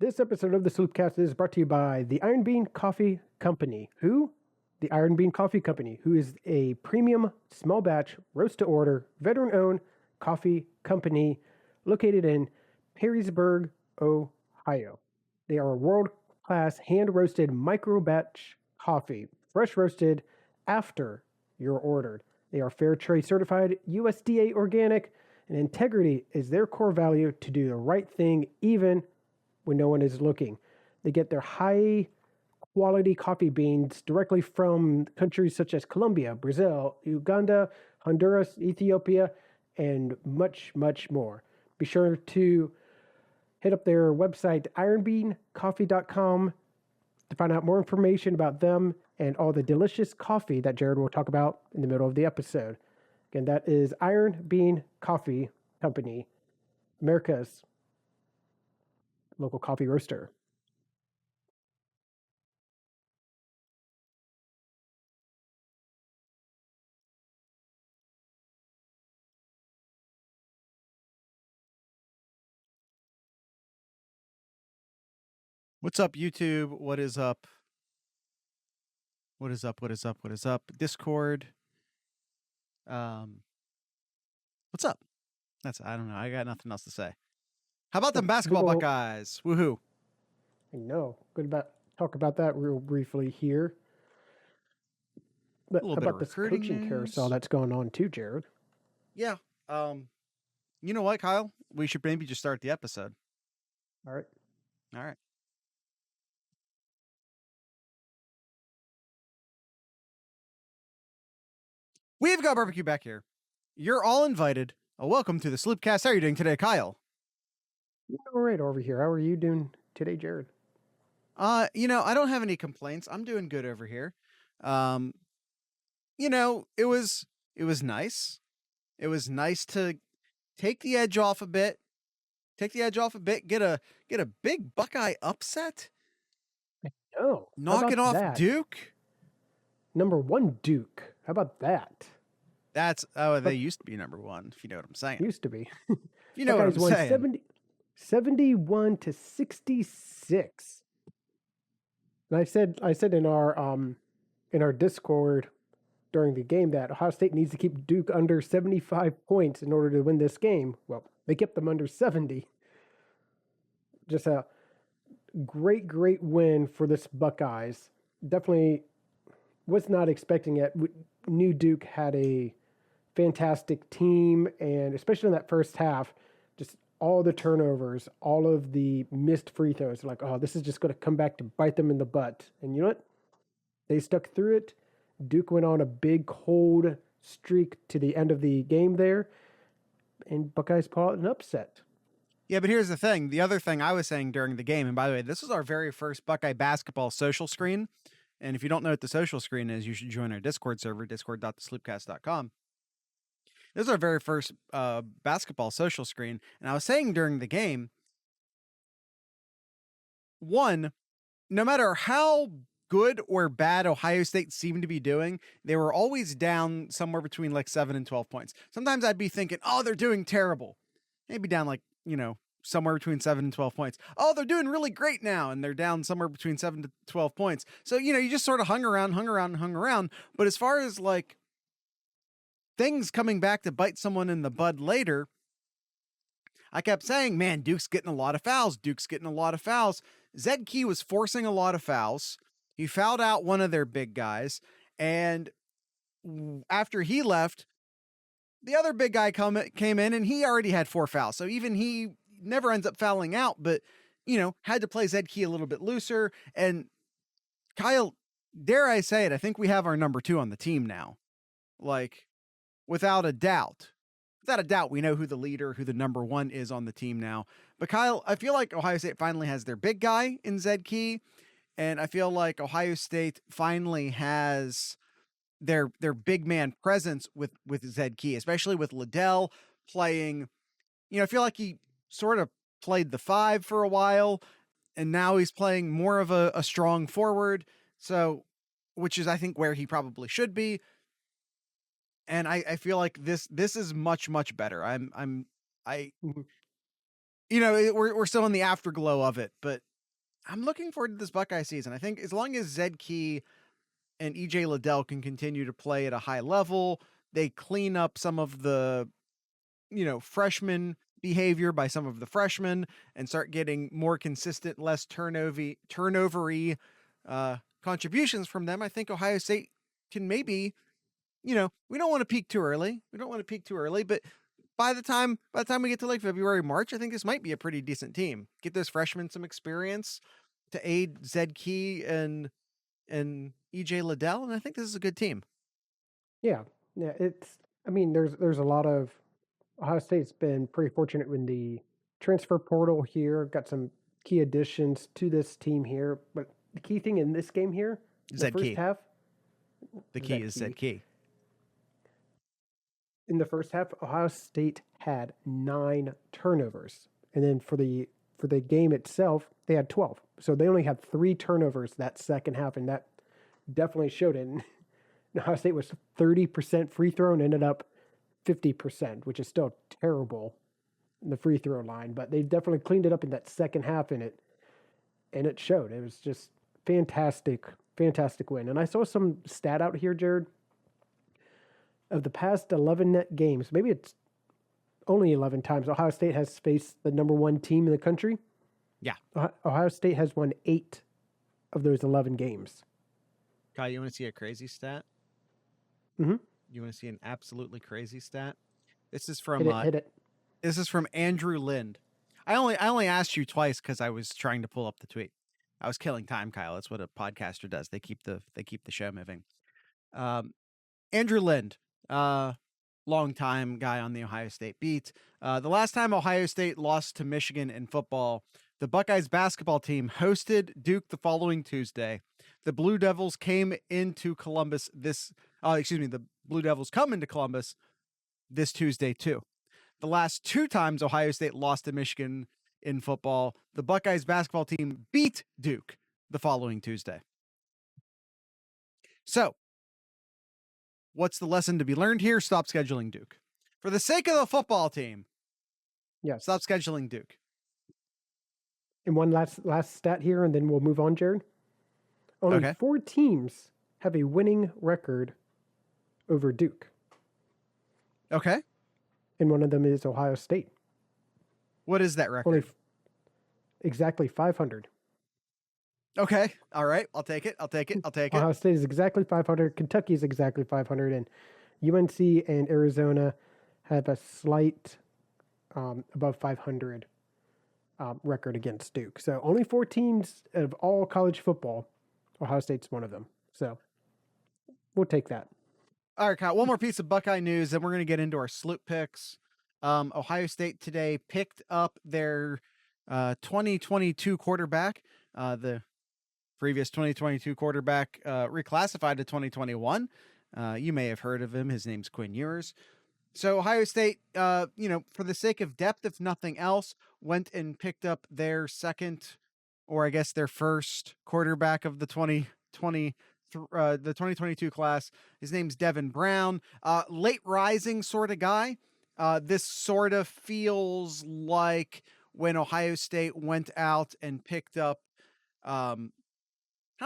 This episode of the Sloopcast is brought to you by the Iron Bean Coffee Company. Who? The Iron Bean Coffee Company, who is a premium, small batch, roast to order, veteran owned coffee company located in Perrysburg, Ohio. They are a world class hand roasted micro batch coffee, fresh roasted after you're ordered. They are fair trade certified, USDA organic, and integrity is their core value to do the right thing even when no one is looking. They get their high quality coffee beans directly from countries such as Colombia, Brazil, Uganda, Honduras, Ethiopia, and much, much more. Be sure to hit up their website, ironbeancoffee.com, to find out more information about them and all the delicious coffee that Jared will talk about in the middle of the episode. Again, that is Iron Bean Coffee Company, America's local coffee roaster. What's up, YouTube? What is up? What is up? What is up? What is up? Discord. What's up? I don't know. I got nothing else to say. How about them basketball Buckeyes? Woohoo. I know. Talk about that real briefly here. But A little about bit of this coaching news. carousel that's going on too, Jared. Yeah. You know what, Kyle? We should maybe just start the episode. All right. We've got barbecue back here. You're all invited. Welcome to the Sloopcast. How are you doing today, Kyle? All right, over here. How are you doing today, Jared? I don't have any complaints. I'm doing good over here. It was nice. It was nice to take the edge off a bit. Get a big Buckeye upset. Oh, knock it off that? Duke. Number 1 Duke. How about that? They used to be number 1, if you know what I'm saying. Used to be. You know Buckeyes what I'm saying. 71 to 66. And I said in our Discord during the game that Ohio State needs to keep Duke under 75 points in order to win this game. Well, they kept them under 70. Just a great win for this Buckeyes. Definitely was not expecting it. Knew Duke had a fantastic team, and especially in that first half, just all the turnovers, all of the missed free throws. Like, oh, this is just going to come back to bite them in the butt. And you know what? They stuck through it. Duke went on a big cold streak to the end of the game there, and Buckeyes pulled out an upset. Yeah, but here's the thing. The other thing I was saying during the game, and by the way, this was our very first Buckeye basketball social screen. And if you don't know what the social screen is, you should join our Discord server, discord.thesloopcast.com. This is our very first basketball social screen. And I was saying during the game, one, no matter how good or bad Ohio State seemed to be doing, they were always down somewhere between like 7 and 12 points. Sometimes I'd be thinking, oh, they're doing terrible. Maybe down like, somewhere between 7 and 12 points. Oh, they're doing really great now, and they're down somewhere between 7 to 12 points. So, you just sort of hung around. But as far as like things coming back to bite someone in the bud later, I kept saying, man, Duke's getting a lot of fouls. Zed Key was forcing a lot of fouls. He fouled out one of their big guys, and after he left, the other big guy came in, and he already had 4 fouls. So even he never ends up fouling out, but, had to play Zed Key a little bit looser. And Kyle, dare I say it, I think we have our number 2 on the team now. Like, without a doubt, we know who the number 1 is on the team now. But Kyle, I feel like Ohio State finally has their big guy in Zed Key. And I feel like Ohio State finally has their big man presence with Zed Key, especially with Liddell playing. I feel like he sort of played the 5 for a while, and now he's playing more of a strong forward. So, which is I think where he probably should be. And I feel like this is much better. We're still in the afterglow of it, but I'm looking forward to this Buckeye season. I think as long as Zed Key and EJ Liddell can continue to play at a high level, they clean up some of the, freshman behavior by some of the freshmen and start getting more consistent, less turnovery contributions from them. I think Ohio State can maybe, we don't want to peak too early. But by the time we get to like February, March, I think this might be a pretty decent team. Get those freshmen some experience to aid Zed Key and EJ Liddell, and I think this is a good team. Yeah, there's a lot of Ohio State's been pretty fortunate in the transfer portal here. Got some key additions to this team here, but the key thing in this game here, the first half, the key is Zed Key. In the first half, Ohio State had 9 turnovers, and then for the game itself, they had 12. So they only had 3 turnovers that second half, and that definitely showed it. And Ohio State was 30% free throw and ended up 50%, which is still terrible in the free throw line, but they definitely cleaned it up in that second half, and it showed. It was just fantastic win. And I saw some stat out here, Jared. Of the past 11 net games, maybe it's only 11 times, Ohio State has faced the number 1 team in the country. Yeah. Ohio State has won 8 of those 11 games. Kyle, you want to see a crazy stat? Mm-hmm. You want to see an absolutely crazy stat? This is from hit it. This is from Andrew Lind. I only asked you twice because I was trying to pull up the tweet. I was killing time, Kyle. That's what a podcaster does. They keep the show moving. Andrew Lind, long-time guy on the Ohio State beat. The last time Ohio State lost to Michigan in football, the Buckeyes basketball team hosted Duke the following Tuesday. The Blue Devils came into Columbus the Blue Devils come into Columbus this Tuesday too. The last 2 times Ohio State lost to Michigan in football, the Buckeyes basketball team beat Duke the following Tuesday. So, what's the lesson to be learned here? Stop scheduling Duke. For the sake of the football team, yes. Stop scheduling Duke. And one last stat here, and then we'll move on, Jared. Only 4 teams have a winning record over Duke. Okay. And one of them is Ohio State. What is that record? Exactly 500. Okay. All right. I'll take it. Ohio State is exactly 500. Kentucky is exactly 500. And UNC and Arizona have a slight above 500 record against Duke. So only 4 teams of all college football. Ohio State's one of them. So we'll take that. All right, Kyle, one more piece of Buckeye news, then we're going to get into our SlooPicks. Ohio State today picked up their 2022 quarterback. The previous 2022 quarterback reclassified to 2021. You may have heard of him. His name's Quinn Ewers. So Ohio State, for the sake of depth, if nothing else, went and picked up their second, or I guess their first quarterback of the 2022 class. His name's Devin Brown. Late rising sort of guy. This sort of feels like when Ohio State went out and picked up, how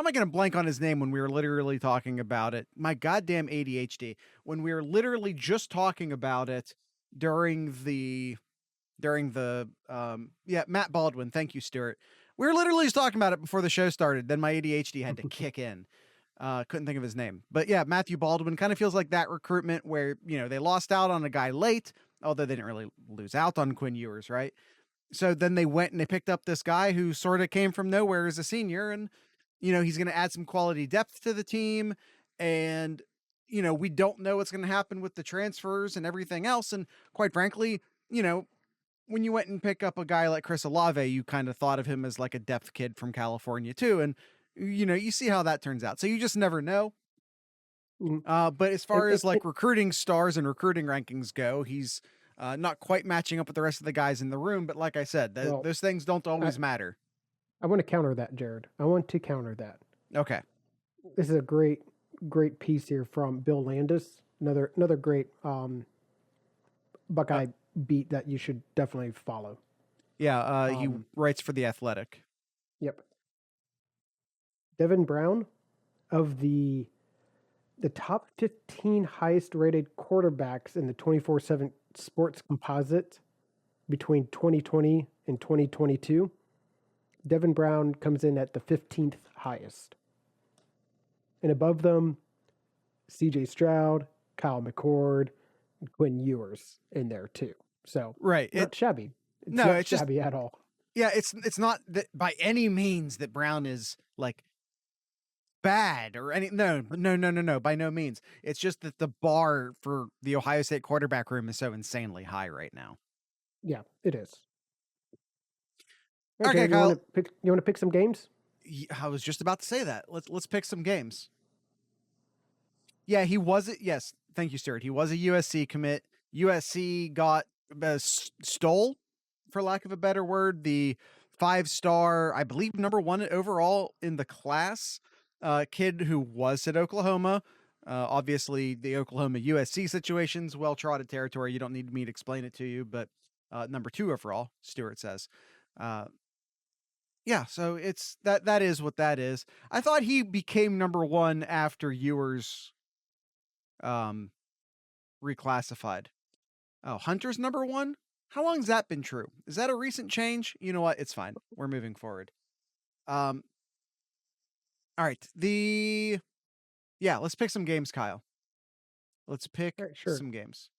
am I going to blank on his name when we were literally talking about it? My goddamn ADHD. When we were literally just talking about it during the Matt Baldwin. Thank you, Stuart. We were literally just talking about it before the show started. Then my ADHD had to kick in. Couldn't think of his name. But yeah, Matthew Baldwin kind of feels like that recruitment where, they lost out on a guy late, although they didn't really lose out on Quinn Ewers, right? So then they went and they picked up this guy who sort of came from nowhere as a senior, and, he's going to add some quality depth to the team. And, we don't know what's going to happen with the transfers and everything else. And quite frankly, when you went and pick up a guy like Chris Olave, you kind of thought of him as like a depth kid from California too. And, you see how that turns out. So you just never know. But as far as like recruiting stars and recruiting rankings go, he's not quite matching up with the rest of the guys in the room. But like I said, those things don't always matter. I want to counter that, Jared. I want to counter that. Okay. This is a great piece here from Bill Landis. Another great Buckeye beat that you should definitely follow. Yeah, he writes for The Athletic. Yep. Devin Brown, of the top 15 highest rated quarterbacks in the 24/7 sports composite between 2020 and 2022, Devin Brown comes in at the 15th highest. And above them, CJ Stroud, Kyle McCord, and Quinn Ewers in there too. So Right. not shabby. It's No, not it's just- shabby at all. Yeah, it's not that by any means that Brown is like bad or any no, by no means. It's just that the bar for the Ohio State quarterback room is so insanely high right now. Yeah, it is. Okay, Jared, Kyle. You want to pick some games? I was just about to say that. Let's pick some games. Yeah, he was. Yes, thank you, Stuart. He was a USC commit. USC got stole, for lack of a better word, the 5-star, I believe, #1 overall in the class kid who was at Oklahoma. Obviously, the Oklahoma USC situation's well-trodden territory. You don't need me to explain it to you, but #2 overall, Stuart says. Yeah, so it's that is what that is. I thought he became #1 after Ewers reclassified. Oh, Hunter's #1? How long has that been true? Is that a recent change? You know what? It's fine. We're moving forward. All right. Let's pick some games, Kyle. Let's pick some games.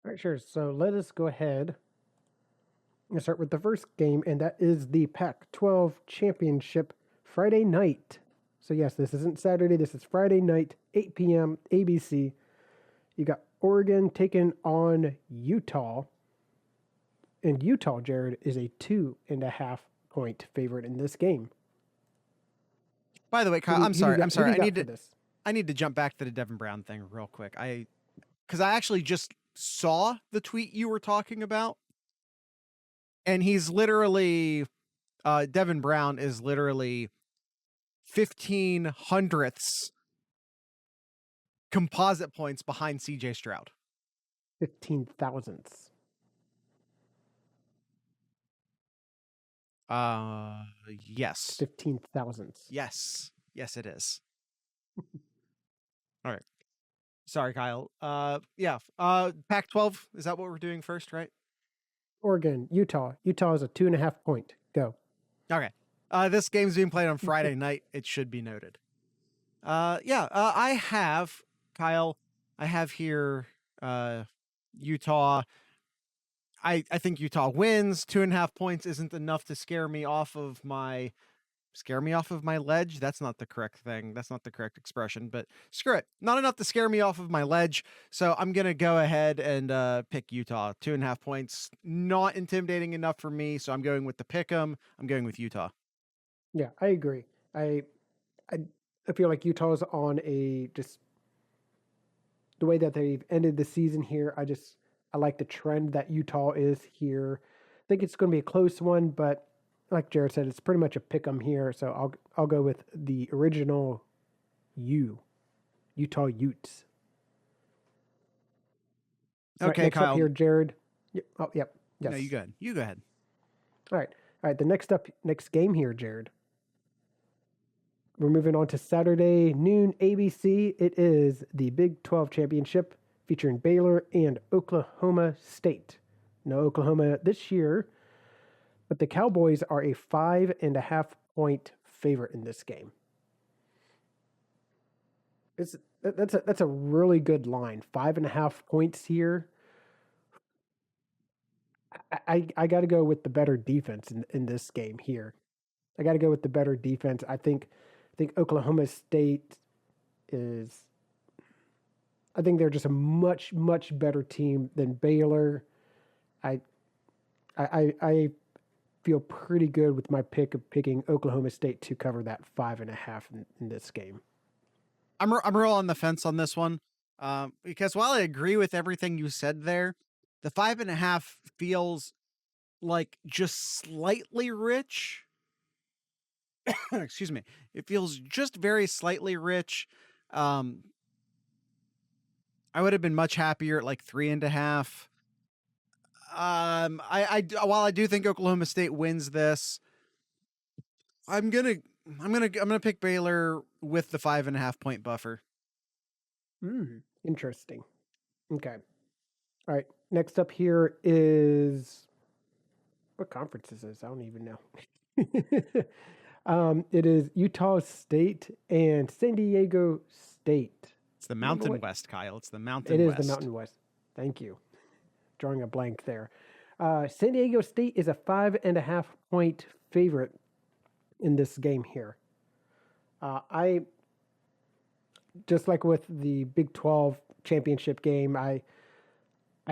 All right, sure. So let us go ahead and start with the first game, and that is the Pac-12 Championship Friday night. So yes, this isn't Saturday. This is Friday night, 8 p.m. ABC. You got Oregon taking on Utah. And Utah, Jared, is a 2.5 point favorite in this game. By the way, Kyle, I'm sorry. I need to jump back to the Devin Brown thing real quick. Because I actually just saw the tweet you were talking about. And he's literally, Devin Brown is literally 15 hundredths composite points behind CJ Stroud. 15 thousandths. Yes. 15 thousandths. Yes, it is. All right. Sorry, Kyle. Pac-12, is that what we're doing first, right? Oregon, Utah. Utah is a 2.5 point. Go. Okay. This game's being played on Friday night. It should be noted. I have, Kyle, here Utah. I think Utah wins. 2.5 points isn't enough to scare me off of my ledge. That's not the correct thing. That's not the correct expression, but screw it. Not enough to scare me off of my ledge. So I'm going to go ahead and pick Utah. 2.5 points. Not intimidating enough for me. So I'm going with the pick 'em. I'm going with Utah. Yeah, I agree. I feel like Utah's on just the way that they've ended the season here. I like the trend that Utah is here. I think it's going to be a close one, but like Jared said, it's pretty much a pick 'em here. So I'll go with the original Utah Utes. Okay, next Kyle. up here, Jared. Oh, yep. Yes. No, you go ahead. You go ahead. All right. The next game here, Jared. We're moving on to Saturday noon ABC. It is the Big 12 Championship featuring Baylor and Oklahoma State. No Oklahoma this year, but the Cowboys are a 5.5 point favorite in this game. That's a really good line. 5.5 points here. I got to go with the better defense in this game here. I got to go with the better defense. I think Oklahoma State is. I think they're just a much better team than Baylor. I feel pretty good with my pick of picking Oklahoma State to cover that 5.5 in this game. I'm real on the fence on this one, because while I agree with everything you said there, the 5.5 feels like just slightly rich. Excuse me. It feels just very slightly rich. I would have been much happier at like 3.5. While I do think Oklahoma State wins this, I'm gonna I'm gonna pick Baylor with the 5.5 point buffer. Interesting. Okay. All right. Next up here is what conference is this? I don't even know. It is Utah State and San Diego State. It's the Remember Mountain what? West, Kyle. It's the It Mountain is West. the Mountain West. Thank you. Drawing a blank there. San Diego State is a 5.5 point favorite in this game here. I just like with the Big 12 championship game, I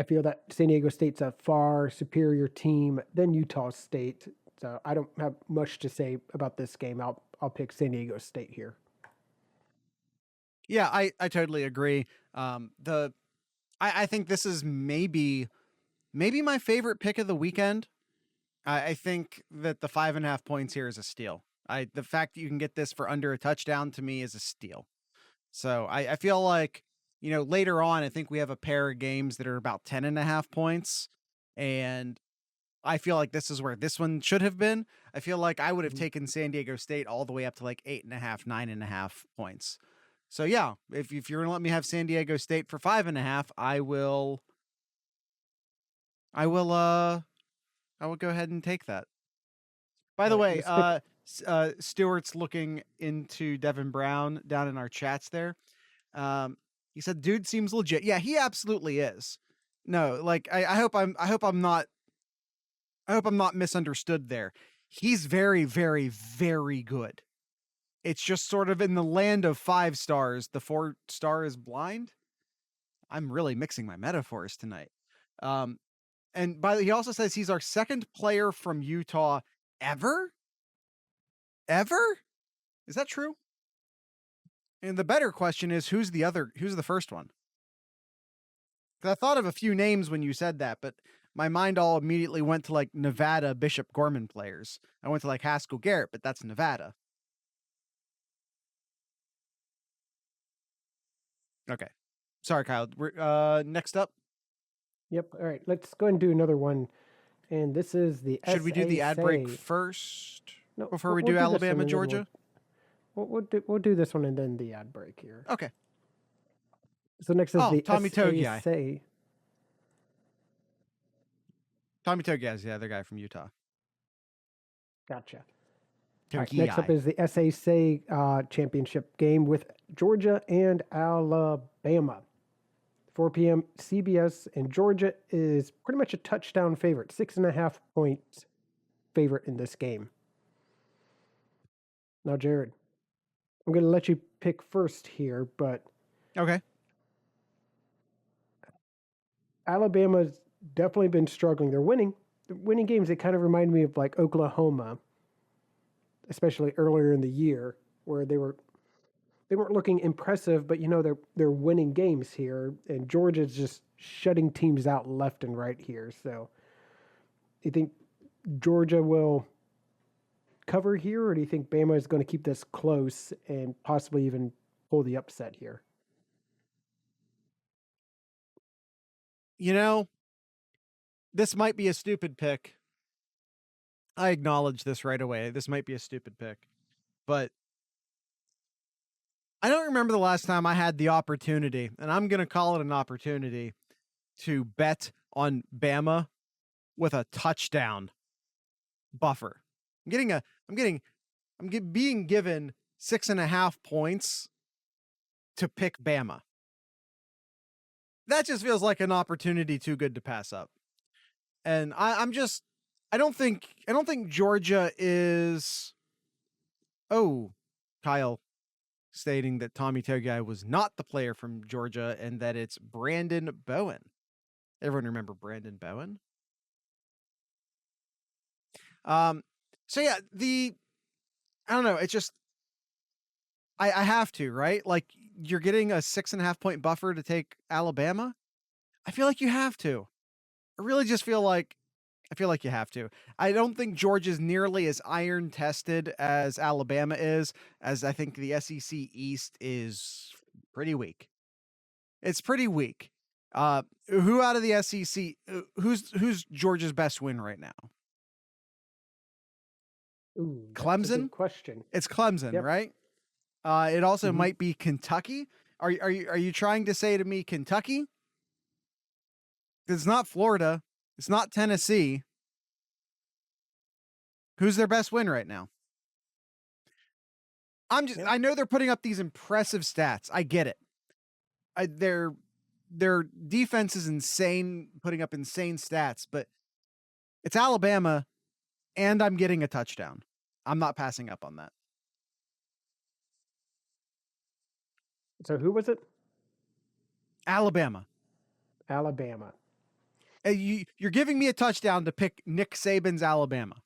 feel that San Diego State's a far superior team than Utah State. So I don't have much to say about this game. I'll pick San Diego State here. Yeah, I totally agree. I think this is maybe my favorite pick of the weekend. I think that the 5.5 points here is a steal. The fact that you can get this for under a touchdown to me is a steal. So I feel like, later on, I think we have a pair of games that are about 10.5 points. And I feel like this is where this one should have been. I feel like I would have taken San Diego State all the way up to like 8.5, 9.5 points. So yeah, if you're gonna let me have San Diego State for 5.5, I will go ahead and take that. By the way, Stewart's looking into Devin Brown down in our chats there. He said, "Dude seems legit." Yeah, he absolutely is. No, like I hope I'm not misunderstood there. He's very, very, very good. It's just sort of in the land of 5 stars, the 4-star is blind. I'm really mixing my metaphors tonight. And he also says he's our second player from Utah ever. Ever? Is that true? And the better question is, who's the first one? Because I thought of a few names when you said that, but my mind all immediately went to like Nevada Bishop Gorman players. I went to like Haskell Garrett, but that's Nevada. Okay. Sorry, Kyle. We're next up. Yep. All right. Let's go and do another one. And this is the Should we do the ad break first before we do Alabama, Georgia? We'll do this one and then the ad break here. Okay. So next is the Tommy Togiai. SAC. Tommy Togiai is the other guy from Utah. Gotcha. Right, next up is the SAC championship game with Georgia and Alabama. 4 p.m. CBS, and Georgia is pretty much a touchdown favorite, 6.5 point favorite in this game. Now, Jared, I'm going to let you pick first here, but okay. Alabama's definitely been struggling. They're winning games. They kind of remind me of like Oklahoma, especially earlier in the year, where they weren't looking impressive, but they're winning games here, and Georgia's just shutting teams out left and right here. So, do you think Georgia will cover here, or do you think Bama is going to keep this close and possibly even pull the upset here? This might be a stupid pick. I acknowledge this right away. This might be a stupid pick, but I don't remember the last time I had the opportunity, and I'm going to call it an opportunity, to bet on Bama with a touchdown buffer. I'm being given 6.5 points to pick Bama. That just feels like an opportunity too good to pass up. And I don't think Georgia is. Oh, Kyle stating that Tommy Togiai was not the player from Georgia and that it's Brandon Bowen. Everyone remember Brandon Bowen? So yeah, I don't know. It's just, I have to, right? Like, you're getting a 6.5 point buffer to take Alabama. I feel like you have to. I really just feel like you have to. I don't think Georgia's nearly as iron tested as Alabama is, as I think the SEC East is pretty weak. It's pretty weak. Who out of the SEC? Who's Georgia's best win right now? Ooh, that's a Clemson? good question. It's Clemson, Yep. right? It also Mhm. might be Kentucky. Are you trying to say to me Kentucky? It's not Florida. It's not Tennessee. Who's their best win right now? Yeah. I know they're putting up these impressive stats. I get it. Their defense is insane, putting up insane stats, but it's Alabama and I'm getting a touchdown. I'm not passing up on that. So who was it? Alabama. Alabama. You're giving me a touchdown to pick Nick Saban's Alabama.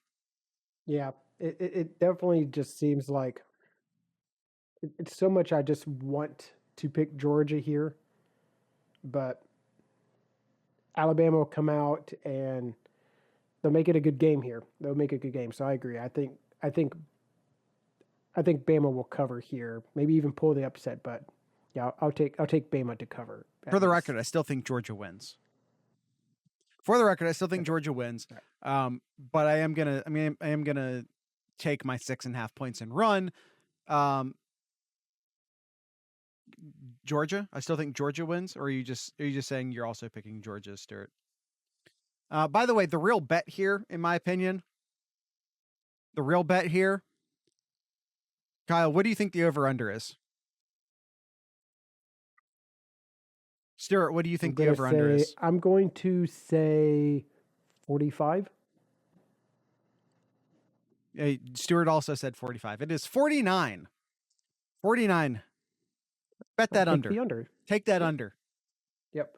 Yeah. It definitely just seems like it's so much I just want to pick Georgia here, but Alabama will come out and they'll make it a good game here. They'll make a good game. So I agree. I think Bama will cover here. Maybe even pull the upset, but yeah, I'll take Bama to cover. For the record, I still think Georgia wins. For the record, I still think Georgia wins. Right. But I am gonna take my 6.5 points and run. Georgia. I still think Georgia wins. Or are you just saying you're also picking Georgia, Stuart? By the way, the real bet here, in my opinion, Kyle, what do you think the over-under is? Stuart, what do you think the over-under is? I'm going to say 45. Stuart also said 45. It is 49. 49. Bet that Take under. the under. Take that under. Yep.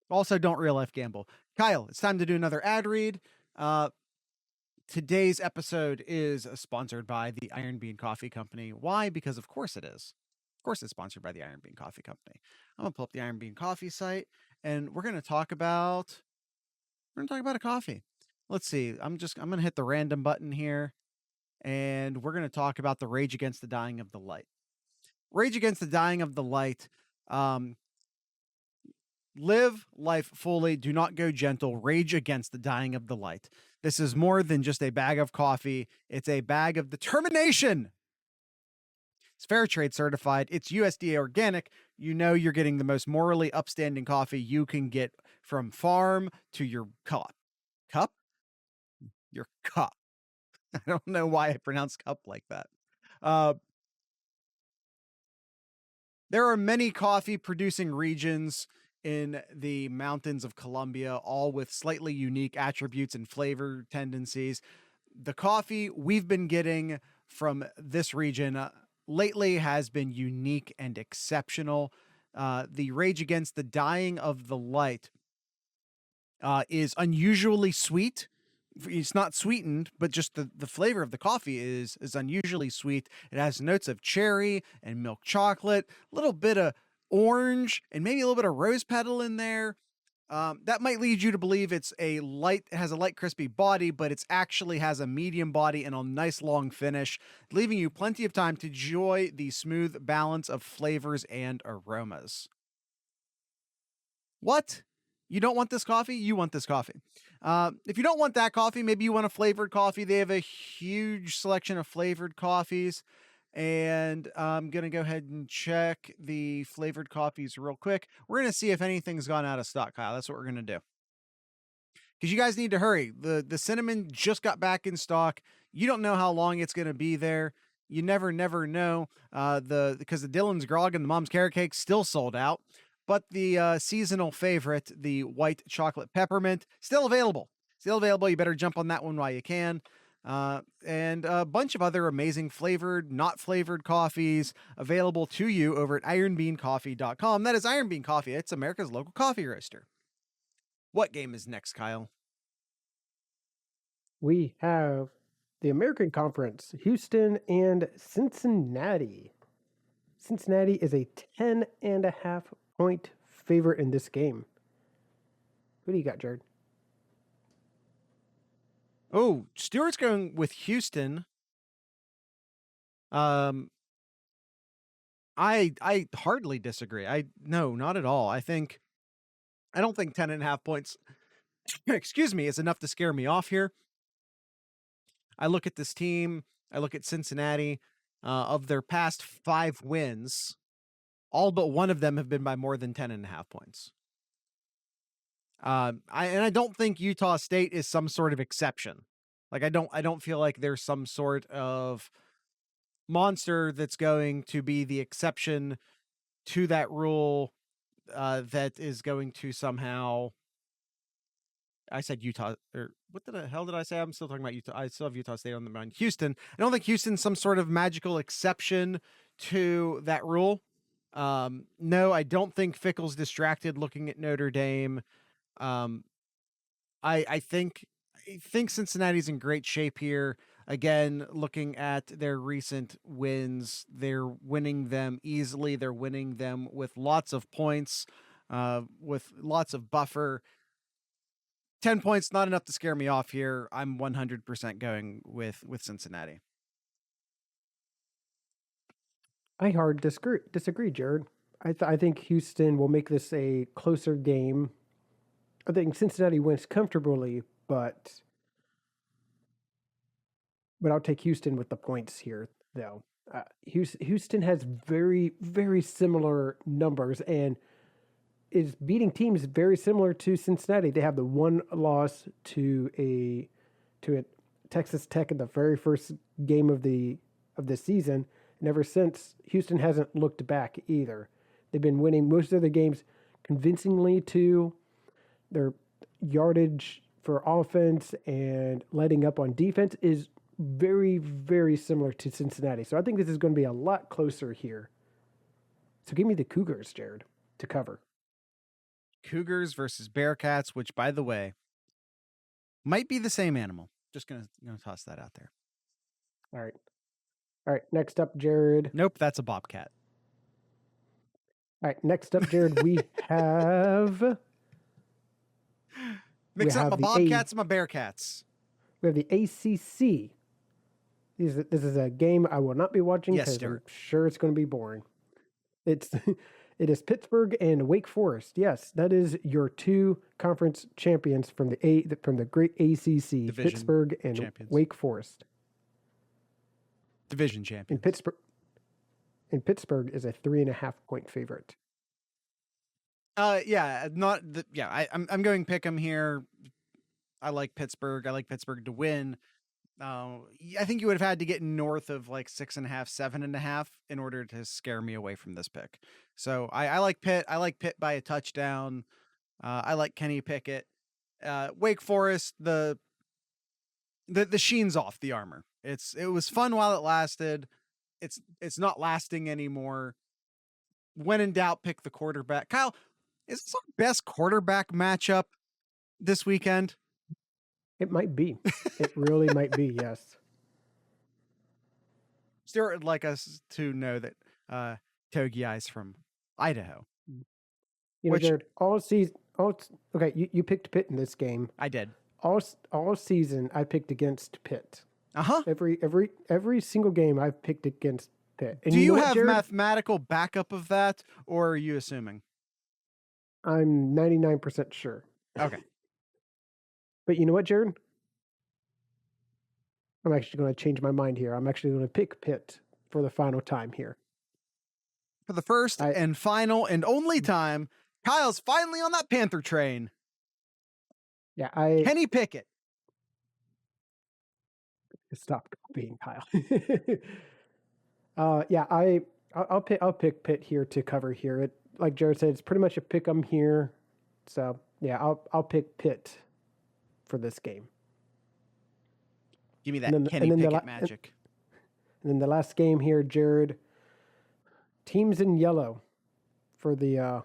Also, don't real life gamble. Kyle, it's time to do another ad read. Today's episode is sponsored by the Iron Bean Coffee Company. Why? Because of course it is. Of course it's sponsored by the Iron Bean Coffee Company. I'm gonna pull up the Iron Bean Coffee site, and we're gonna talk about a coffee. Let's see. I'm gonna hit the random button here, and we're gonna talk about the Rage Against the Dying of the Light. Rage Against the Dying of the Light. Live life fully. Do not go gentle. Rage against the dying of the light. This is more than just a bag of coffee. It's a bag of determination. It's fair trade certified. It's USDA organic. You know you're getting the most morally upstanding coffee you can get from farm to your cup. Cup? Your cup. I don't know why I pronounce cup like that. There are many coffee producing regions in the mountains of Colombia, all with slightly unique attributes and flavor tendencies. The coffee we've been getting from this region lately has been unique and exceptional. The Rage Against the Dying of the Light is unusually sweet. It's not sweetened, but just the flavor of the coffee is unusually sweet. It has notes of cherry and milk chocolate, a little bit of orange, and maybe a little bit of rose petal in there. That might lead you to believe it has a light, crispy body, but it actually has a medium body and a nice long finish, leaving you plenty of time to enjoy the smooth balance of flavors and aromas. What? You don't want this coffee? You want this coffee. If you don't want that coffee, maybe you want a flavored coffee. They have a huge selection of flavored coffees. And I'm going to go ahead and check the flavored coffees real quick. We're going to see if anything's gone out of stock, Kyle. That's what we're going to do. Because you guys need to hurry. The cinnamon just got back in stock. You don't know how long it's going to be there. You never know. Because the Dylan's Grog and the Mom's Carrot Cake still sold out. But the seasonal favorite, the white chocolate peppermint, still available. You better jump on that one while you can. And a bunch of other amazing flavored, not flavored coffees available to you over at ironbeancoffee.com. That is Iron Bean Coffee. It's America's local coffee roaster. What game is next, Kyle? We have the American Conference, Houston and Cincinnati. Cincinnati is a 10.5 point favorite in this game. Who do you got, Jared? Oh, Stuart's going with Houston. I hardly disagree. No, not at all. I don't think 10.5 points, excuse me, is enough to scare me off here. I look at this team, I look at Cincinnati, of their past 5 wins, all but one of them have been by more than 10.5 points. I don't think Utah State is some sort of exception. Like I don't feel like there's some sort of monster that's going to be the exception to that rule, that is going to somehow. I said Utah, or what the hell did I say? I'm still talking about Utah. I still have Utah State on the mind. Houston. I don't think Houston's some sort of magical exception to that rule. No, I don't think Fickle's distracted looking at Notre Dame. Um, I think Cincinnati's in great shape here. Again, looking at their recent wins, they're winning them easily. They're winning them with lots of points, with lots of buffer. 10 points, not enough to scare me off here. I'm 100% going with Cincinnati. I hard disagree, Jared. I think Houston will make this a closer game. I think Cincinnati wins comfortably, but I'll take Houston with the points here, though. Houston has very, very similar numbers and is beating teams very similar to Cincinnati. They have the one loss to a Texas Tech in the very first game of the season, and ever since Houston hasn't looked back either. They've been winning most of their games convincingly too. Their yardage for offense and letting up on defense is very, very similar to Cincinnati. So I think this is going to be a lot closer here. So give me the Cougars, Jared, to cover. Cougars versus Bearcats, which, by the way, might be the same animal. Just gonna toss that out there. All right. Next up, Jared. Nope, that's a bobcat. All right. Next up, Jared, we have mix up my bobcats and my bearcats. We have the ACC. This is a game I will not be watching because I'm sure it's going to be boring. It is Pittsburgh and Wake Forest. Yes, that is your two conference champions from the great ACC. Division Pittsburgh and champions. Wake Forest. Division champions. And Pittsburgh is a 3.5-point favorite. I'm going pick 'em here. I like Pittsburgh. I like Pittsburgh to win. I think you would have had to get north of like 6.5, 7.5 in order to scare me away from this pick. So I like Pitt. I like Pitt by a touchdown. I like Kenny Pickett. Wake Forest, the sheen's off the armor. It was fun while it lasted. It's not lasting anymore. When in doubt, pick the quarterback. Kyle, is this our best quarterback matchup this weekend? It might be. It really might be, yes. Stuart would like us to know that Togiai's from Idaho. Jared, okay, you picked Pitt in this game. I did. All season, I picked against Pitt. Uh-huh. Every single game, I've picked against Pitt. And do you have mathematical backup of that, or are you assuming? I'm 99% sure. Okay. But you know what, Jared? I'm actually going to change my mind here. I'm actually going to pick Pitt for the final time here. For the first and final and only time, Kyle's finally on that Panther train. Yeah, Kenny Pickett. Stop copying Kyle. I'll pick Pitt here to cover here. It, like Jared said, it's pretty much a pick 'em here. So yeah, I'll pick Pitt for this game. Give me that Kenny Pickett magic. And then the last game here, Jared. Teams in yellow for the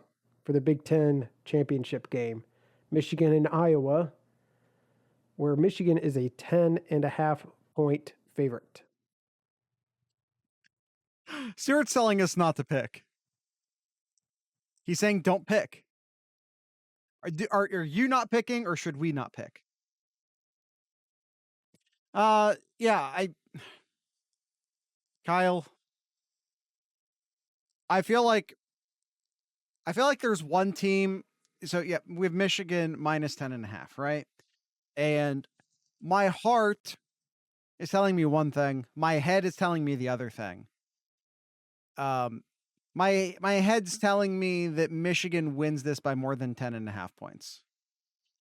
Big Ten championship game. Michigan and Iowa, where Michigan is a 10.5-point favorite. Stuart's telling us not to pick. He's saying don't pick. Are you not picking, or should we not pick? Kyle, I feel like there's one team. So yeah, we have Michigan minus 10.5, right? And my heart is telling me one thing. My head is telling me the other thing. My head's telling me that Michigan wins this by more than 10.5 points.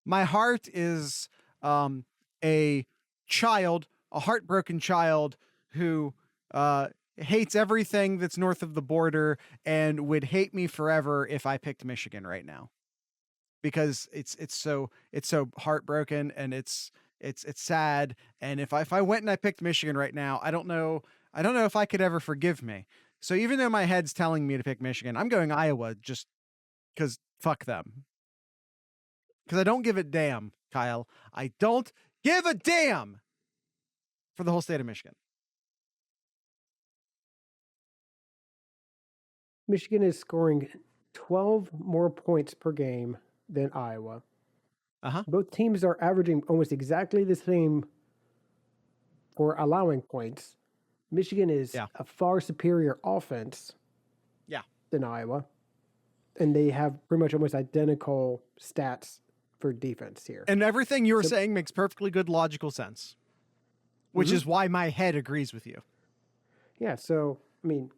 My heart is a child, a heartbroken child who hates everything that's north of the border and would hate me forever if I picked Michigan right now. Because it's so heartbroken and it's sad. And if I went and I picked Michigan right now, I don't know if I could ever forgive me. So even though my head's telling me to pick Michigan, I'm going Iowa just because fuck them. Because I don't give a damn, Kyle. I don't give a damn for the whole state of Michigan. Michigan is scoring 12 more points per game than Iowa. Both teams are averaging almost exactly the same for allowing points. Michigan is a far superior offense than Iowa. And they have pretty much almost identical stats for defense here. And everything you're saying makes perfectly good logical sense, which is why my head agrees with you. Yeah, so, I mean,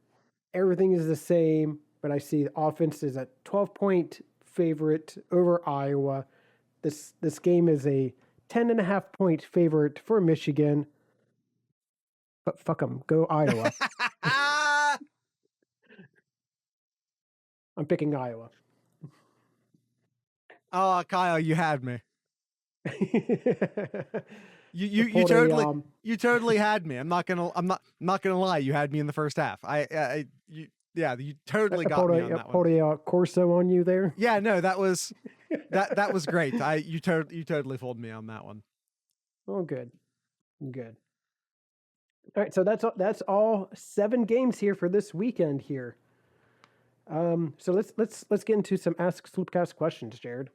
everything is the same, but I see the offense is a 12-point favorite over Iowa. This game is a 10.5-point favorite for Michigan. But fuck them. Go Iowa. I'm picking Iowa. Oh, Kyle, you had me. you totally had me. I'm not gonna lie. You had me in the first half. You totally got me on that one. Put a Corso on you there. Yeah, no, that was great. You totally fooled me on that one. Oh, good. All right, so that's all 7 games here for this weekend here. So let's get into some Ask Sloopcast questions, Jared.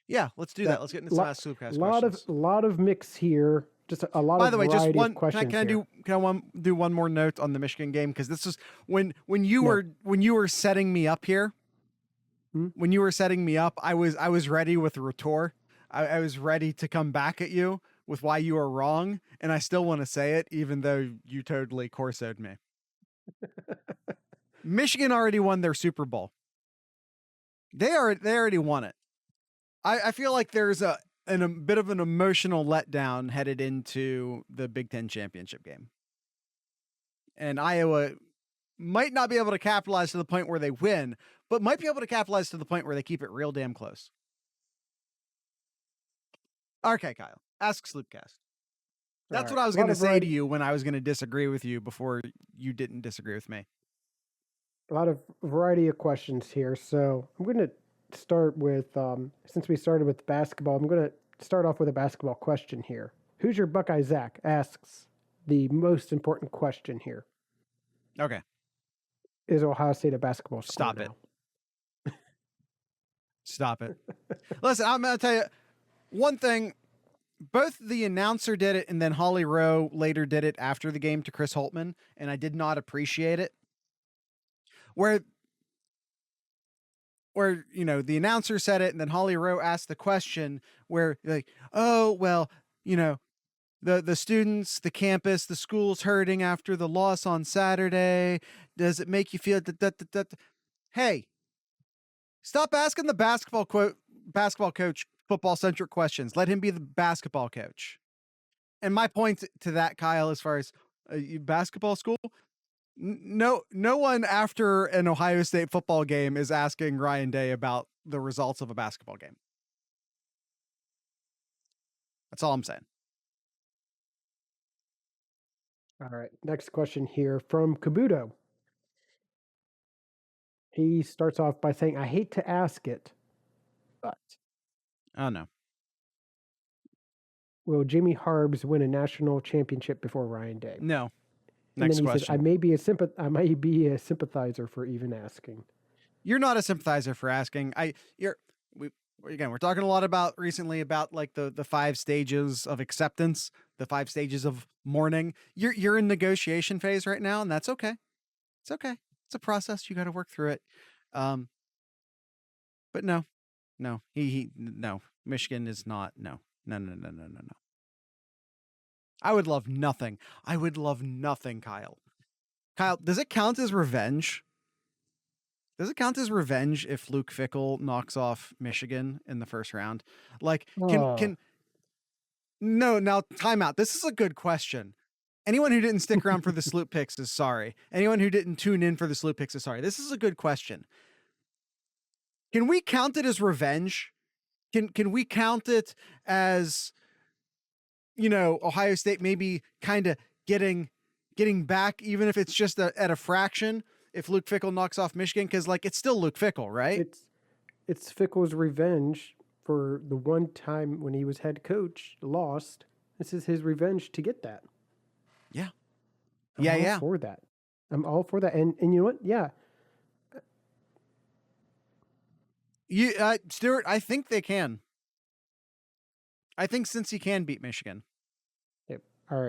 Yeah, let's do that. Let's get into some Ask Sloopcast questions. Lot of mix here. Just a lot By the of way, just one questions. Can I do one more note on the Michigan game? Because this is when you were setting me up here. When you were setting me up, I was ready with a retort. I was ready to come back at you with why you are wrong, and I still want to say it, even though you totally corsoed me. Michigan already won their Super Bowl. They already won it. I feel like there's a bit of an emotional letdown headed into the Big Ten championship game. And Iowa might not be able to capitalize to the point where they win, but might be able to capitalize to the point where they keep it real damn close. Okay, Kyle. Ask Sloopcast. That's what I was going to say to you when I was going to disagree with you before you didn't disagree with me. A lot of variety of questions here. So I'm going to start with, since we started with basketball, I'm going to start off with a basketball question here. Who's your Buckeye Zach? Asks the most important question here. Okay. Is Ohio State a basketball school? Stop it. Stop it. Listen, I'm going to tell you one thing. Both the announcer did it and then Holly Rowe later did it after the game to Chris Holtman, and I did not appreciate it. Where the announcer said it and then Holly Rowe asked the question where like, oh, well, the students, the campus, the school's hurting after the loss on Saturday. Does it make you feel that? Hey, stop asking the basketball coach football-centric questions. Let him be the basketball coach. And my point to that, Kyle, as far as basketball school, no one after an Ohio State football game is asking Ryan Day about the results of a basketball game. That's all I'm saying. All right. Next question here from Kabuto. He starts off by saying, I hate to ask it, but... Oh, no. Will Jimmy Harbs win a national championship before Ryan Day? No. Next question. Says, I may be a sympathizer for even asking. You're not a sympathizer for asking. We're talking a lot recently about like the 5 stages of acceptance, the 5 stages of mourning. You're in negotiation phase right now, and that's okay. It's okay. It's a process. You got to work through it. But no, Michigan is not. No. I would love nothing. I would love nothing, Kyle. Kyle, does it count as revenge? Does it count as revenge if Luke Fickell knocks off Michigan in the first round? Like, can no, now time out. This is a good question. Anyone who didn't stick around for the SlooPicks is sorry. Anyone who didn't tune in for the SlooPicks is sorry. This is a good question. Can we count it as revenge? Can we count it as, you know, Ohio State maybe kind of getting back, even if it's just at a fraction, if Luke Fickell knocks off Michigan? Because, like, it's still Luke Fickell, right? It's Fickell's revenge for the one time when he was head coach, lost. This is his revenge to get that. Yeah. I'm all for that. I'm all for that. And you know what? Yeah. Stuart, I think they can. I think Cincy can beat Michigan. Yep. All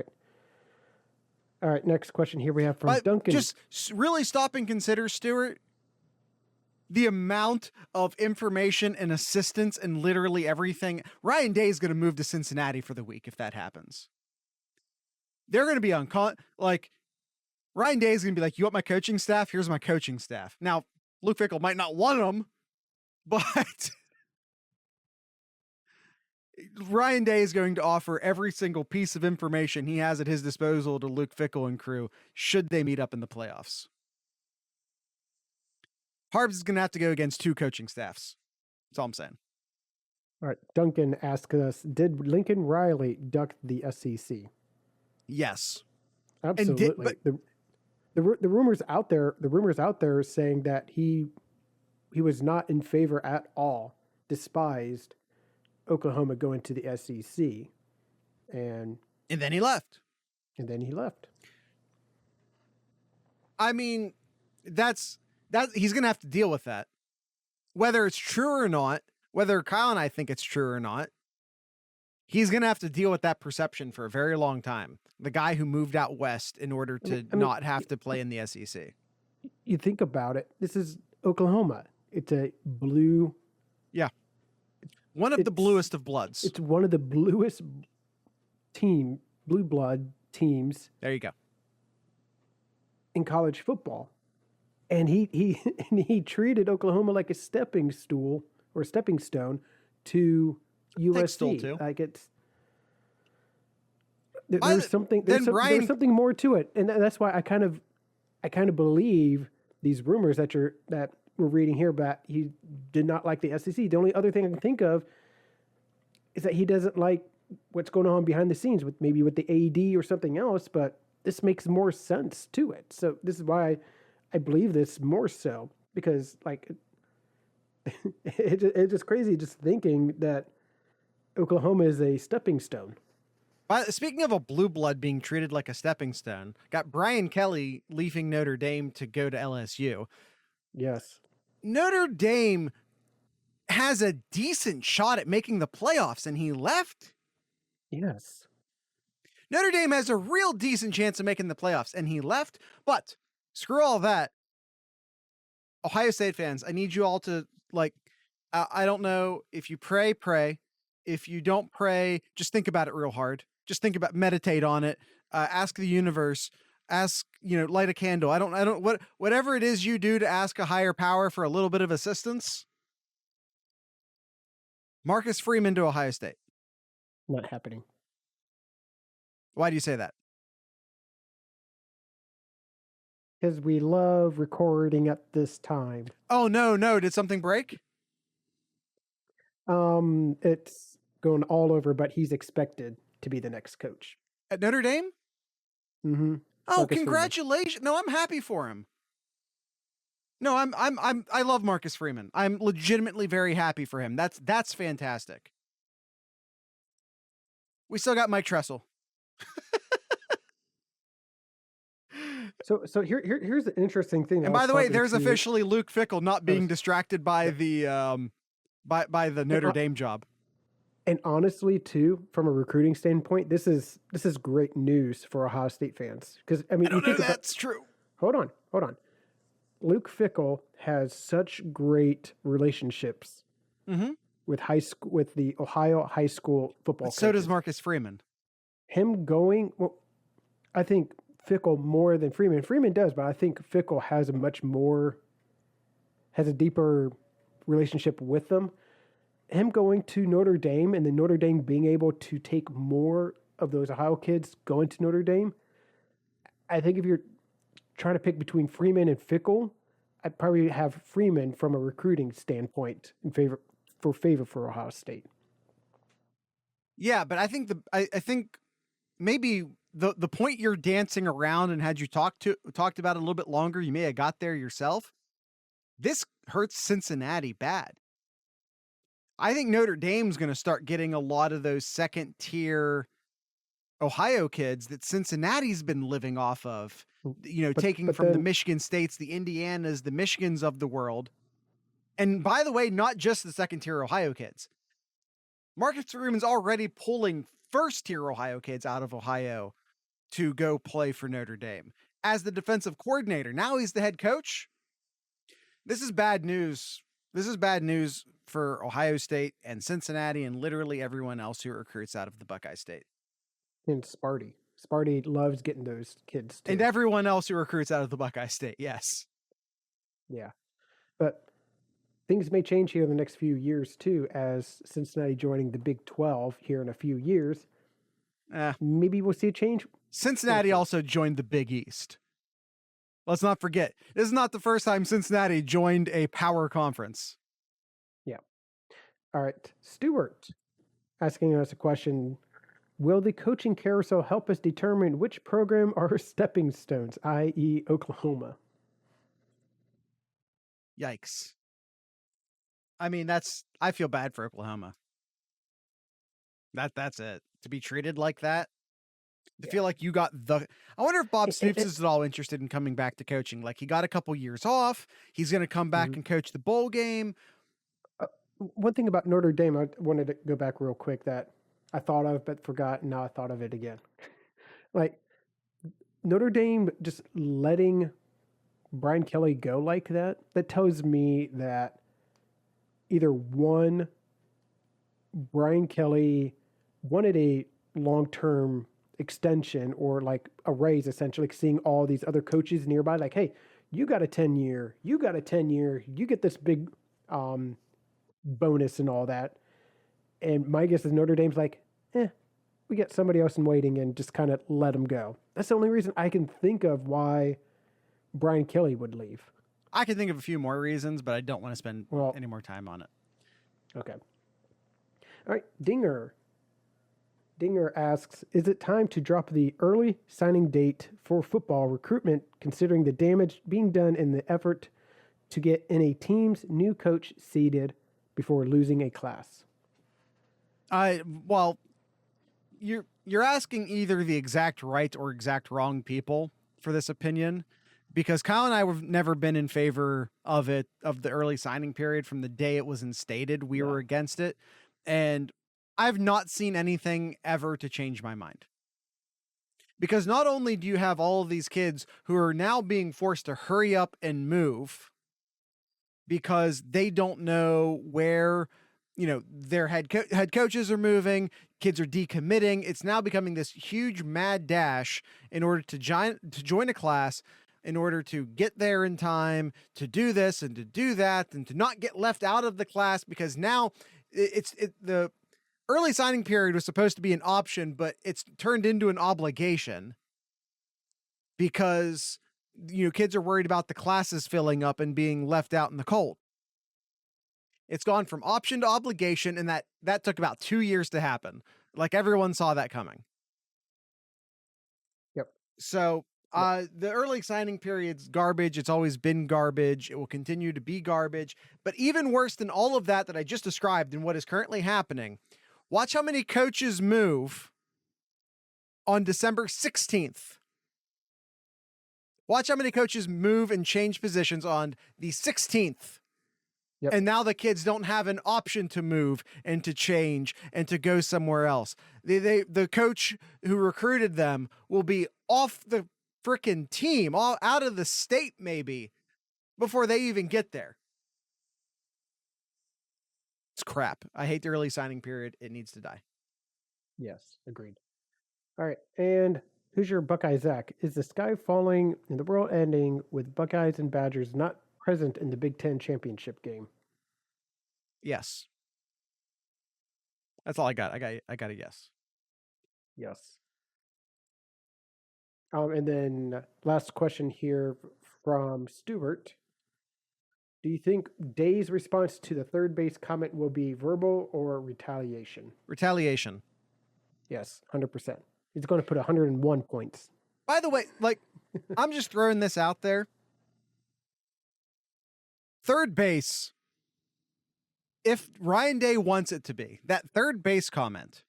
right. Next question here we have from Duncan. Just really stop and consider, Stuart, the amount of information and assistance and literally everything. Ryan Day is going to move to Cincinnati for the week if that happens. They're going to be on Ryan Day is going to be like, you want my coaching staff? Here's my coaching staff. Now, Luke Fickell might not want them, but Ryan Day is going to offer every single piece of information he has at his disposal to Luke Fickell and crew should they meet up in the playoffs. Harbs is going to have to go against two coaching staffs. That's all I'm saying. All right. Duncan asks us, did Lincoln Riley duck the SEC? Yes. Absolutely. The rumors out there saying that he was not in favor at all, despised Oklahoma going to the SEC. And then he left. I mean, that's he's going to have to deal with that. Whether it's true or not, whether Kyle and I think it's true or not, he's going to have to deal with that perception for a very long time. The guy who moved out west in order to not have to play in the SEC. You think about it. This is Oklahoma. It's a blue. Yeah. One of the bluest of bloods. It's one of the bluest blue blood teams. There you go. In college football. And he treated Oklahoma like a stepping stone to USC. Too. Like there's something more to it, and that's why I kind of believe these rumors that we're reading here about he did not like the SEC. The only other thing I can think of is that he doesn't like what's going on behind the scenes with the AD or something else. But this makes more sense to it. So this is why I believe this more so, because like it's just crazy just thinking that Oklahoma is a stepping stone. Speaking of a blue blood being treated like a stepping stone, got Brian Kelly leaving Notre Dame to go to LSU. Yes. Notre Dame has a decent shot at making the playoffs, and he left. Yes. Notre Dame has a real decent chance of making the playoffs, and he left. But screw all that. Ohio State fans, I need you all to, I don't know, if you pray. If you don't pray, just think about it real hard. Just meditate on it. Ask the universe. Light a candle. Whatever it is you do to ask a higher power for a little bit of assistance. Marcus Freeman to Ohio State. Not happening. Why do you say that? Because we love recording at this time. Oh, no. Did something break? It's going all over, but he's expected to be the next coach. At Notre Dame? Mm-hmm. Oh, Marcus congratulations. Freeman. No, I'm happy for him. No, I love Marcus Freeman. I'm legitimately very happy for him. That's fantastic. We still got Mike Tressel. So here's the interesting thing. And by the way, there's officially Luke Fickell not being distracted by the Notre Dame job. And honestly, too, from a recruiting standpoint, this is great news for Ohio State fans. Because I don't know that's true. Hold on. Luke Fickell has such great relationships with the Ohio high school football. But so does Marcus Freeman. him going, well, I think Fickle more than Freeman. Freeman does, but I think Fickle has a deeper relationship with them. Him going to Notre Dame and then Notre Dame being able to take more of those Ohio kids going to Notre Dame, I think if you're trying to pick between Freeman and Fickle, I'd probably have Freeman from a recruiting standpoint in favor for Ohio State. Yeah, but I think I think maybe the point you're dancing around, and had you talked about it a little bit longer, you may have got there yourself. This hurts Cincinnati bad. I think Notre Dame's going to start getting a lot of those second tier Ohio kids that Cincinnati's been living off of, taking from the Michigan States, the Indianas, the Michigans of the world. And by the way, not just the second tier Ohio kids. Marcus Freeman's already pulling first tier Ohio kids out of Ohio to go play for Notre Dame as the defensive coordinator. Now he's the head coach. This is bad news. This is bad news for Ohio State and Cincinnati and literally everyone else who recruits out of the Buckeye State. And Sparty. Sparty loves getting those kids too. And everyone else who recruits out of the Buckeye State, yes. Yeah. But things may change here in the next few years too, as Cincinnati joining the Big 12 here in a few years. Maybe we'll see a change. Cincinnati also joined the Big East. Let's not forget, this is not the first time Cincinnati joined a power conference. Yeah. All right. Stuart asking us a question. Will the coaching carousel help us determine which program are stepping stones, i.e. Oklahoma? Yikes. I mean, I feel bad for Oklahoma. That's it. To be treated like that. To feel like you got I wonder if Bob Stoops is at all interested in coming back to coaching. Like, he got a couple years off. He's going to come back and coach the bowl game. One thing about Notre Dame, I wanted to go back real quick that I thought of but forgot, and now I thought of it again. Like, Notre Dame just letting Brian Kelly go like that tells me that either one, Brian Kelly wanted a long-term extension or like a raise, essentially, like seeing all these other coaches nearby, like, hey, you got a 10-year, you get this big bonus and all that. And my guess is Notre Dame's like, we got somebody else in waiting and just kind of let him go. That's the only reason I can think of why Brian Kelly would leave. I can think of a few more reasons, but I don't want to spend any more time on it. Okay. All right. Dinger asks, is it time to drop the early signing date for football recruitment, considering the damage being done in the effort to get in a team's new coach seated before losing a class? Well, you're asking either the exact right or exact wrong people for this opinion, because Kyle and I have never been in favor of the early signing period from the day it was instated. We were against it, and I've not seen anything ever to change my mind. Because not only do you have all of these kids who are now being forced to hurry up and move because they don't know where, their head coaches are moving, kids are decommitting. It's now becoming this huge mad dash in order to join a class, in order to get there in time, to do this and to do that, and to not get left out of the class, because now the early signing period was supposed to be an option, but it's turned into an obligation because, kids are worried about the classes filling up and being left out in the cold. It's gone from option to obligation, and that took about 2 years to happen. Like, everyone saw that coming. Yep. So the early signing period's garbage. It's always been garbage. It will continue to be garbage. But even worse than all of that I just described and what is currently happening, watch how many coaches move on December 16th. Watch how many coaches move and change positions on the 16th. Yep. And now the kids don't have an option to move and to change and to go somewhere else. The coach who recruited them will be off the frickin' team, all out of the state maybe, before they even get there. It's crap. I hate the early signing period. It needs to die. Yes, agreed. All right. And who's your Buckeye Zach? Is the sky falling and the world ending with Buckeyes and Badgers not present in the Big Ten championship game? Yes. That's all I got. I got a yes. Yes. And then last question here from Stuart. Do you think Day's response to the third base comment will be verbal or retaliation? Retaliation. Yes, 100%. He's going to put 101 points. By the way, like, I'm just throwing this out there. Third base, if Ryan Day wants it to be, that third base comment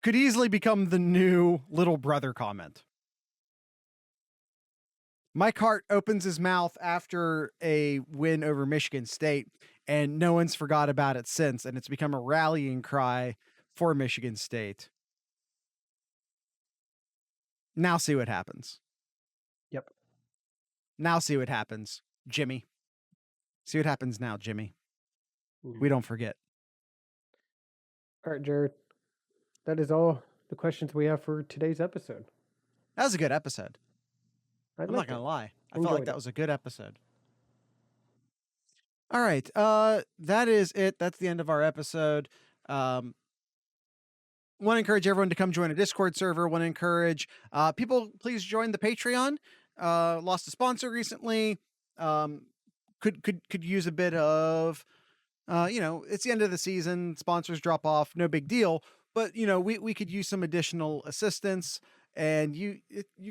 could easily become the new little brother comment. Mike Hart opens his mouth after a win over Michigan State, and no one's forgot about it since, and it's become a rallying cry for Michigan State. Now see what happens. Yep. Now see what happens, Jimmy. See what happens now, Jimmy. We don't forget. All right, Jared. That is all the questions we have for today's episode. That was a good episode. I'm not going to lie. I felt like Enjoyed that it. was a good episode. All right. That is it. That's the end of our episode. Want to encourage everyone to come join a Discord server. Want to encourage people, please join the Patreon. Lost a sponsor recently. Could use a bit of, it's the end of the season. Sponsors drop off. No big deal. But we could use some additional assistance, and you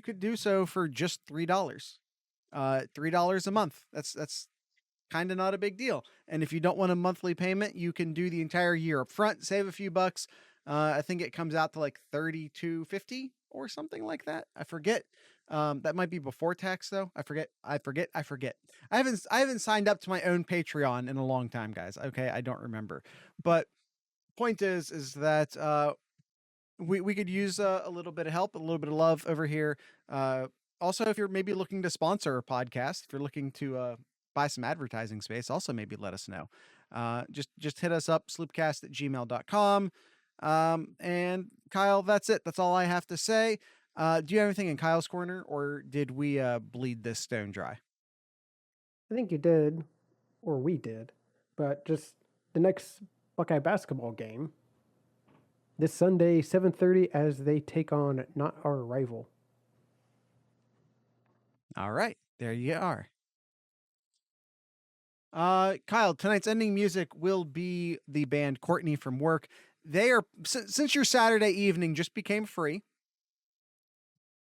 could do so for just $3. $3 a month. That's kind of not a big deal. And if you don't want a monthly payment, you can do the entire year up front, save a few bucks. I think it comes out to like $32.50 or something like that. I forget. That might be before tax though. I forget. I haven't signed up to my own Patreon in a long time, guys. Okay. I don't remember, but point is that, we could use a little bit of help, a little bit of love over here. Also, if you're maybe looking to sponsor a podcast, if you're looking to buy some advertising space, also maybe let us know. Just hit us up, sloopcast@gmail.com. And Kyle, that's it. That's all I have to say. Do you have anything in Kyle's corner, or did we bleed this stone dry? I think you did, or we did, but just the next Buckeye basketball game this Sunday, 7:30, as they take on not our rival. All right, there you are. Kyle, tonight's ending music will be the band Courtney from Work. They are, since your Saturday evening just became free,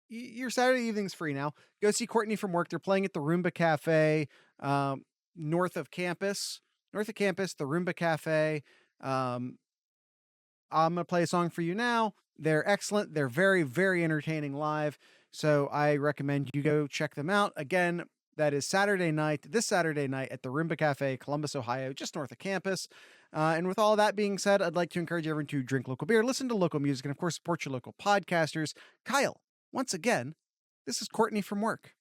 your Saturday evening's free now. Go see Courtney from Work. They're playing at the Roomba Cafe, north of campus, the Roomba Cafe. I'm going to play a song for you now. They're excellent. They're very, very entertaining live. So I recommend you go check them out. Again, that is this Saturday night at the Roomba Cafe, Columbus, Ohio, just north of campus. And with all that being said, I'd like to encourage everyone to drink local beer, listen to local music, and of course, support your local podcasters. Kyle, once again, this is Courtney from Work.